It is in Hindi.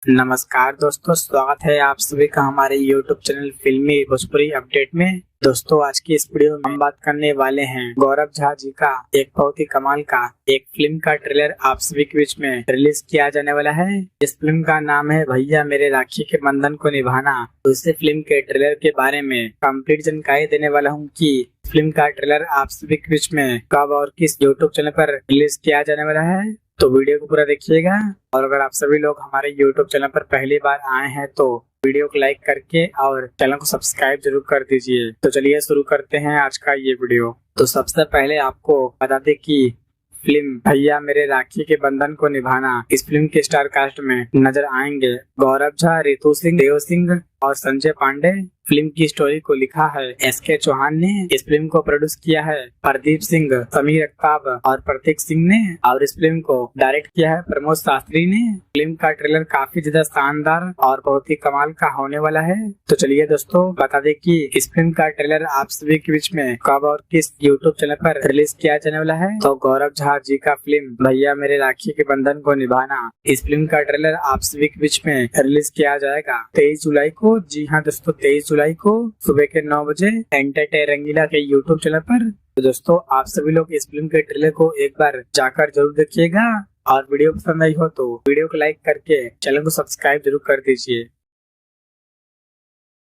नमस्कार दोस्तों, स्वागत है आप सभी का हमारे YouTube चैनल फिल्मी भोजपुरी अपडेट में। दोस्तों, आज की इस वीडियो में हम बात करने वाले हैं गौरव झा जी का एक बहुत ही कमाल का एक फिल्म का ट्रेलर आप सभी के बीच में रिलीज किया जाने वाला है। इस फिल्म का नाम है भैया मेरे राखी के बंधन को निभाना। तो इस फिल्म के ट्रेलर के बारे में कंप्लीट जानकारी देने वाला हूँ कि फिल्म का ट्रेलर आप सभी के बीच में कब और किस YouTube चैनल पर रिलीज किया जाने वाला है। तो वीडियो को पूरा देखिएगा। और अगर आप सभी लोग हमारे YouTube चैनल पर पहली बार आए हैं तो वीडियो को लाइक करके और चैनल को सब्सक्राइब जरूर कर दीजिए। तो चलिए शुरू करते हैं आज का ये वीडियो। तो सबसे पहले आपको बता दें कि फिल्म भैया मेरे राखी के बंधन को निभाना, इस फिल्म के स्टार कास्ट में नजर आएंगे गौरव झा, रितु सिंह, देव सिंह और संजय पांडे। फिल्म की स्टोरी को लिखा है SK चौहान ने। इस फिल्म को प्रोड्यूस किया है प्रदीप सिंह, समीर अख्ताब और प्रतीक सिंह ने। और इस फिल्म को डायरेक्ट किया है प्रमोद शास्त्री ने। फिल्म का ट्रेलर काफी ज्यादा शानदार और बहुत ही कमाल का होने वाला है। तो चलिए दोस्तों, बता दें कि इस फिल्म का ट्रेलर आप सभी के बीच में कब और किस YouTube चैनल पर रिलीज किया जाने वाला है। तो गौरव झा जी का फिल्म भैया मेरे राखी के बंधन को निभाना, इस फिल्म का ट्रेलर आप सभी के बीच में रिलीज किया जाएगा 23 जुलाई को। जी हाँ दोस्तों, 23 जुलाई को सुबह के 9 बजे एंटरटेन रंगीला के YouTube चैनल पर। तो दोस्तों, आप सभी लोग इस फिल्म के ट्रेलर को एक बार जाकर जरूर देखिएगा। और वीडियो पसंद आई हो तो वीडियो को लाइक करके चैनल को सब्सक्राइब जरूर कर दीजिए।